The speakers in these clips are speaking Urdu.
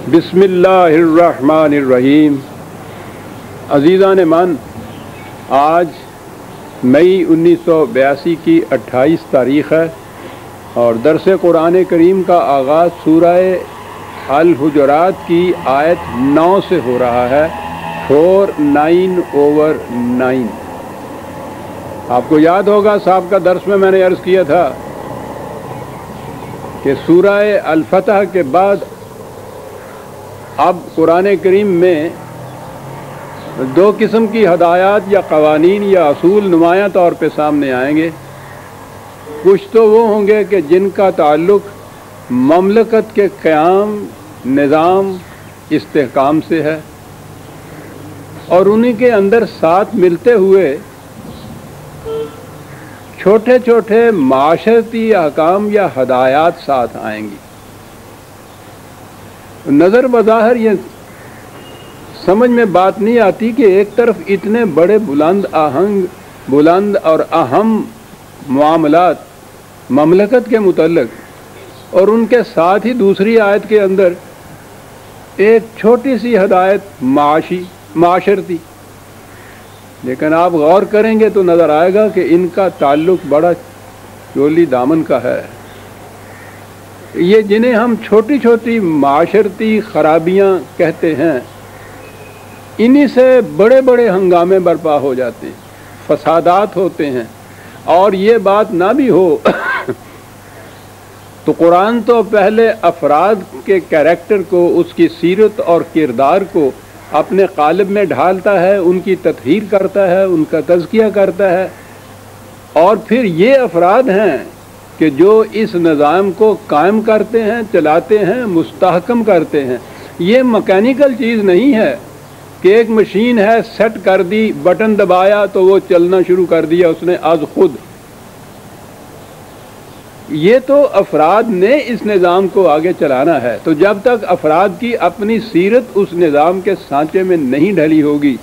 بسم اللہ الرحمن الرحیم۔ عزیزان من، آج مئی 1982 کی 28 تاریخ ہے اور درس قرآن کریم کا آغاز سورہ الحجرات کی آیت 9 سے ہو رہا ہے، 4:9/9۔ آپ کو یاد ہوگا صاحب کا درس میں نے عرض کیا تھا کہ سورہ الفتح کے بعد اب قرآن کریم میں دو قسم کی ہدایات یا قوانین یا اصول نمایاں طور پہ سامنے آئیں گے۔ کچھ تو وہ ہوں گے کہ جن کا تعلق مملکت کے قیام، نظام، استحکام سے ہے، اور انہی کے اندر ساتھ ملتے ہوئے چھوٹے چھوٹے معاشرتی احکام یا ہدایات ساتھ آئیں گی۔ نظر بظاہر یہ سمجھ میں بات نہیں آتی کہ ایک طرف اتنے بڑے بلند اور اہم معاملات مملکت کے متعلق، اور ان کے ساتھ ہی دوسری آیت کے اندر ایک چھوٹی سی ہدایت معاشرتی، لیکن آپ غور کریں گے تو نظر آئے گا کہ ان کا تعلق بڑا چولی دامن کا ہے۔ یہ جنہیں ہم چھوٹی چھوٹی معاشرتی خرابیاں کہتے ہیں، انہی سے بڑے بڑے ہنگامے برپا ہو جاتے ہیں، فسادات ہوتے ہیں۔ اور یہ بات نہ بھی ہو تو قرآن تو پہلے افراد کے کیریکٹر کو، اس کی سیرت اور کردار کو اپنے قالب میں ڈھالتا ہے، ان کی تطہیر کرتا ہے، ان کا تزکیہ کرتا ہے، اور پھر یہ افراد ہیں کہ جو اس نظام کو قائم کرتے ہیں، چلاتے ہیں، مستحکم کرتے ہیں۔ یہ مکینیکل چیز نہیں ہے کہ ایک مشین ہے، سیٹ کر دی، بٹن دبایا تو وہ چلنا شروع کر دیا اس نے از خود۔ یہ تو افراد نے اس نظام کو آگے چلانا ہے۔ تو جب تک افراد کی اپنی سیرت اس نظام کے سانچے میں نہیں ڈھلی ہوگی،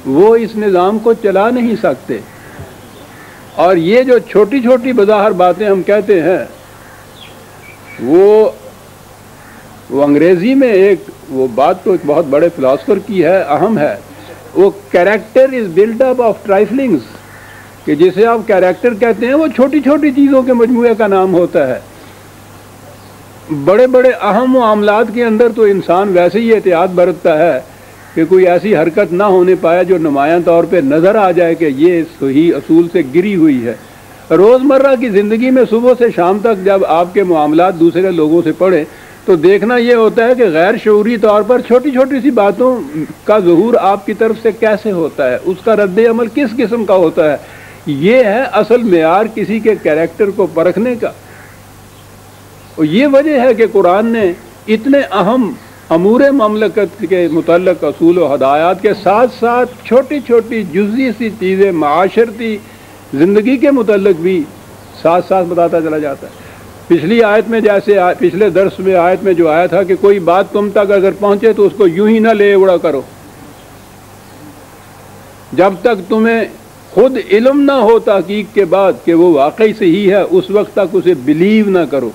وہ اس نظام کو چلا نہیں سکتے۔ اور یہ جو چھوٹی چھوٹی بظاہر باتیں ہم کہتے ہیں، وہ انگریزی میں ایک وہ بات تو ایک بہت بڑے فلاسفر کی ہے، اہم ہے، وہ character is built up of triflings, کہ جسے آپ کیریکٹر کہتے ہیں وہ چھوٹی چھوٹی چیزوں کے مجموعے کا نام ہوتا ہے۔ بڑے بڑے اہم معاملات کے اندر تو انسان ویسے ہی احتیاط برتتا ہے کہ کوئی ایسی حرکت نہ ہونے پائے جو نمایاں طور پہ نظر آ جائے کہ یہ صحیح اصول سے گری ہوئی ہے۔ روزمرہ کی زندگی میں صبح سے شام تک جب آپ کے معاملات دوسرے لوگوں سے پڑھیں تو دیکھنا یہ ہوتا ہے کہ غیر شعوری طور پر چھوٹی چھوٹی سی باتوں کا ظہور آپ کی طرف سے کیسے ہوتا ہے، اس کا رد عمل کس قسم کا ہوتا ہے۔ یہ ہے اصل معیار کسی کے کیریکٹر کو پرکھنے کا۔ اور یہ وجہ ہے کہ قرآن نے اتنے اہم امور مملکت کے متعلق اصول و ہدایات کے ساتھ ساتھ چھوٹی چھوٹی جزئی سی چیزیں معاشرتی زندگی کے متعلق بھی ساتھ ساتھ بتاتا چلا جاتا ہے۔ پچھلی آیت میں جیسے پچھلے درس میں آیت میں جو آیا تھا کہ کوئی بات تم تک اگر پہنچے تو اس کو یوں ہی نہ لے اڑا کرو، جب تک تمہیں خود علم نہ ہو تحقیق کے بعد کہ وہ واقعی صحیح ہے، اس وقت تک اسے بلیو نہ کرو۔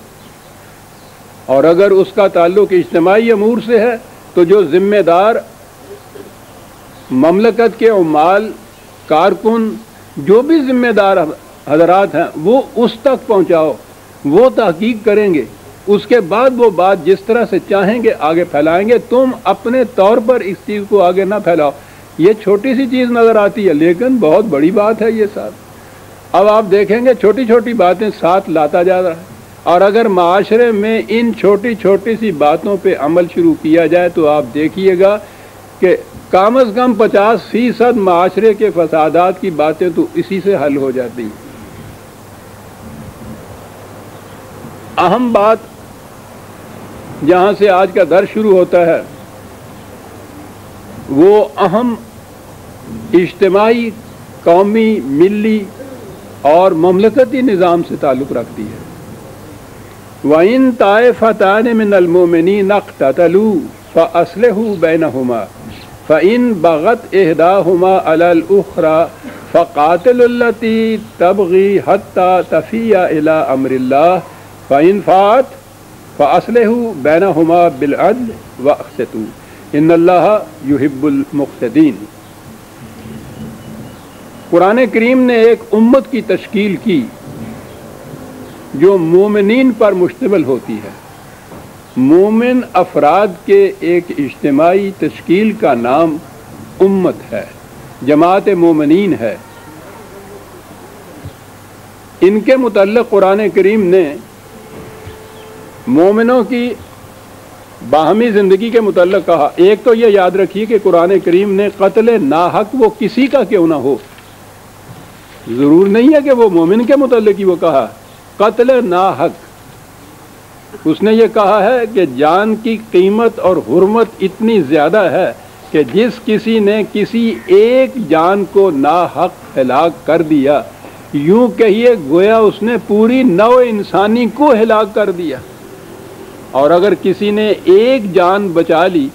اور اگر اس کا تعلق اجتماعی امور سے ہے تو جو ذمہ دار مملکت کے عمال، کارکن، جو بھی ذمہ دار حضرات ہیں، وہ اس تک پہنچاؤ، وہ تحقیق کریں گے، اس کے بعد وہ بات جس طرح سے چاہیں گے آگے پھیلائیں گے۔ تم اپنے طور پر اس چیز کو آگے نہ پھیلاؤ۔ یہ چھوٹی سی چیز نظر آتی ہے لیکن بہت بڑی بات ہے یہ ساتھ۔ اب آپ دیکھیں گے چھوٹی چھوٹی باتیں ساتھ لاتا جا رہا ہے، اور اگر معاشرے میں ان چھوٹی چھوٹی سی باتوں پہ عمل شروع کیا جائے تو آپ دیکھیے گا کہ کم از کم 50% معاشرے کے فسادات کی باتیں تو اسی سے حل ہو جاتی ہیں۔ اہم بات جہاں سے آج کا درس شروع ہوتا ہے وہ اہم اجتماعی، قومی، ملی اور مملکتی نظام سے تعلق رکھتی ہے۔ وَإِن طَائِفَتَانِ مِنَ الْمُؤْمِنِينَ اقْتَتَلُوا فَأَصْلِحُوا بَيْنَهُمَا فَإِن بَغَتْ إِحْدَاهُمَا عَلَى الْأُخْرَى فَقَاتِلُوا الَّتِي تَبْغِي حَتَّى تَفِيَّ إِلَى أَمْرِ اللَّهِ فَإِن فَاءَتْ فَأَصْلِحُوا بَيْنَهُمَا بِالْعَدْلِ وَأَقْسِطُوا إِنَّ اللَّهَ يُحِبُّ الْمُقْسِطِينَ۔ قرآن کریم نے ایک امت کی تشکیل کی جو مومنین پر مشتمل ہوتی ہے۔ مومن افراد کے ایک اجتماعی تشکیل کا نام امت ہے، جماعت مومنین ہے۔ ان کے متعلق قرآن کریم نے مومنوں کی باہمی زندگی کے متعلق کہا۔ ایک تو یہ یاد رکھیے کہ قرآن کریم نے قتل ناحق وہ کسی کا کیوں نہ ہو، ضرور نہیں ہے کہ وہ مومن کے متعلق ہی وہ کہا، قتل ناحق اس نے یہ کہا ہے کہ جان کی قیمت اور حرمت اتنی زیادہ ہے کہ جس کسی نے کسی ایک جان کو ناحق ہلاک کر دیا، یوں کہیے گویا اس نے پوری نوع انسانی کو ہلاک کر دیا۔ اور اگر کسی نے ایک جان بچا لی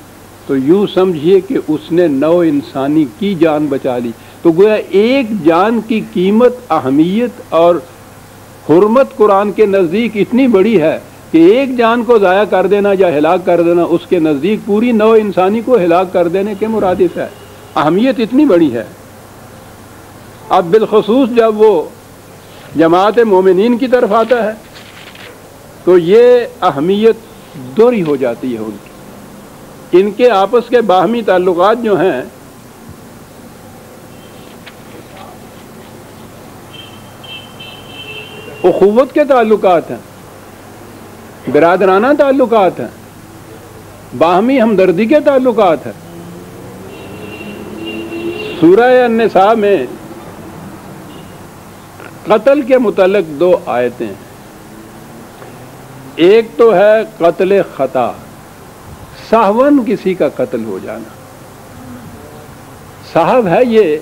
تو یوں سمجھیے کہ اس نے نوع انسانی کی جان بچا لی۔ تو گویا ایک جان کی قیمت، اہمیت اور حرمت قرآن کے نزدیک اتنی بڑی ہے کہ ایک جان کو ضائع کر دینا یا ہلاک کر دینا اس کے نزدیک پوری نوع انسانی کو ہلاک کر دینے کے مرادف ہے۔ اہمیت اتنی بڑی ہے۔ اب بالخصوص جب وہ جماعت مومنین کی طرف آتا ہے تو یہ اہمیت دوہری ہو جاتی ہے۔ ان کے آپس کے باہمی تعلقات جو ہیں اخوت کے تعلقات ہیں، برادرانہ تعلقات ہیں، باہمی ہمدردی کے تعلقات ہیں۔ سورہ النساء میں قتل کے متعلق دو آیتیں ہیں۔ ایک تو ہے قتل خطا، سہون کسی کا قتل ہو جانا۔ صاحب ہے یہ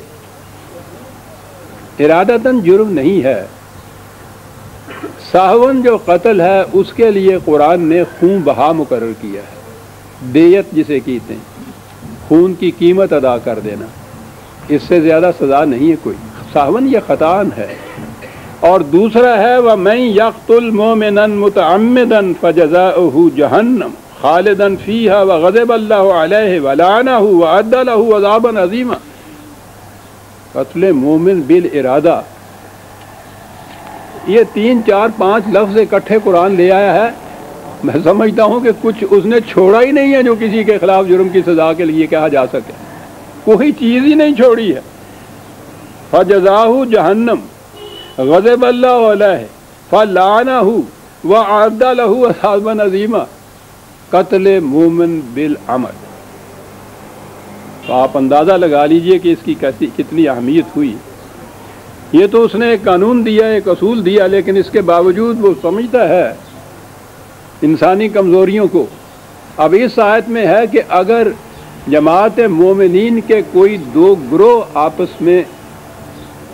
ارادتاً جرم نہیں ہے۔ سہون جو قتل ہے اس کے لیے قرآن نے خون بہا مقرر کیا ہے، دیت جسے کہتے ہیں، خون کی قیمت ادا کر دینا۔ اس سے زیادہ سزا نہیں ہے کوئی۔ سہون یہ خطان ہے۔ اور دوسرا ہے وَمَن يَقْتُلْ مُؤْمِنًا مُتَعَمِّدًا فَجَزَاؤُهُ جَهَنَّمُ خَالِدًا فِيهَا وَغَضِبَ اللَّهُ عَلَيْهِ وَلَعَنَهُ وَأَعَدَّ لَهُ عَذَابًا عَظِيمًا۔ قتل مومن بالارادہ، یہ 3 4 5 لفظ اکٹھے قرآن لے آیا ہے۔ میں سمجھتا ہوں کہ کچھ اس نے چھوڑا ہی نہیں ہے جو کسی کے خلاف جرم کی سزا کے لیے کہا جا سکے، کوئی چیز ہی نہیں چھوڑی ہے۔ فَجَزَاؤُهُ جَهَنَّمُ غضب اللہ علیہ فلعنہ وَأَعَدَّ لَهُ عَذَابًا عَظِيمًا۔ قتل مومن بالعمد، تو آپ اندازہ لگا لیجئے کہ اس کی کتنی اہمیت ہوئی۔ یہ تو اس نے ایک قانون دیا، ایک اصول دیا، لیکن اس کے باوجود وہ سمجھتا ہے انسانی کمزوریوں کو۔ اب اس آیت میں ہے کہ اگر جماعت مومنین کے کوئی دو گروہ آپس میں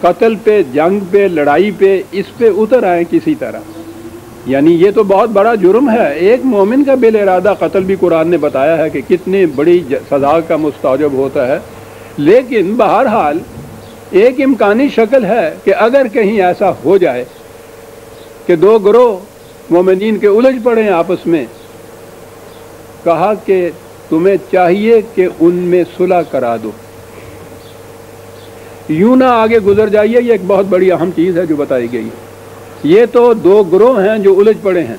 قتل پہ، جنگ پہ، لڑائی پہ، اس پہ اتر آئیں کسی طرح، یعنی یہ تو بہت بڑا جرم ہے۔ ایک مومن کا بالارادہ قتل بھی قرآن نے بتایا ہے کہ کتنی بڑی سزا کا مستوجب ہوتا ہے، لیکن بہرحال ایک امکانی شکل ہے کہ اگر کہیں ایسا ہو جائے کہ دو گروہ مومنین کے الجھ پڑیں آپس میں، کہا کہ تمہیں چاہیے کہ ان میں صلح کرا دو، یوں نہ آگے گزر جائیے۔ یہ ایک بہت بڑی اہم چیز ہے جو بتائی گئی۔ یہ تو دو گروہ ہیں جو الجھ پڑے ہیں۔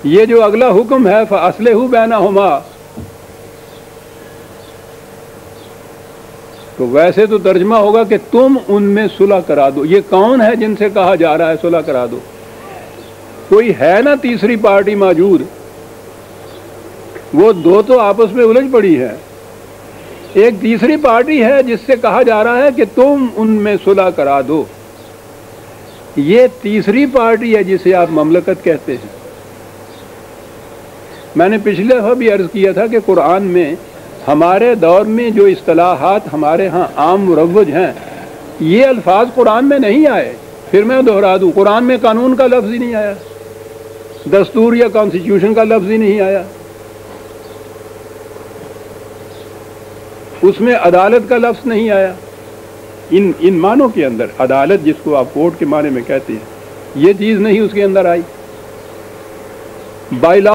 یہ جو اگلا حکم ہے فَأَصْلِحُوا بَيْنَهُمَا، تو ویسے تو ترجمہ ہوگا کہ تم ان میں صلح کرا دو۔ یہ کون ہے جن سے کہا جا رہا ہے صلح کرا دو؟ کوئی ہے نا تیسری پارٹی موجود؟ وہ دو تو آپس میں الجھ پڑی ہے، ایک تیسری پارٹی ہے جس سے کہا جا رہا ہے کہ تم ان میں صلح کرا دو۔ یہ تیسری پارٹی ہے جسے آپ مملکت کہتے ہیں۔ میں نے پچھلے دفعہ بھی عرض کیا تھا کہ قرآن میں ہمارے دور میں جو اصطلاحات ہمارے ہاں عام مروج ہیں، یہ الفاظ قرآن میں نہیں آئے۔ پھر میں دہرا دوں، قرآن میں قانون کا لفظ ہی نہیں آیا، دستور یا کانسٹیٹیوشن کا لفظ ہی نہیں آیا، اس میں عدالت کا لفظ نہیں آیا۔ ان معنوں کے اندر عدالت جس کو آپ کورٹ کے معنی میں کہتے ہیں، یہ چیز نہیں اس کے اندر آئی۔ By law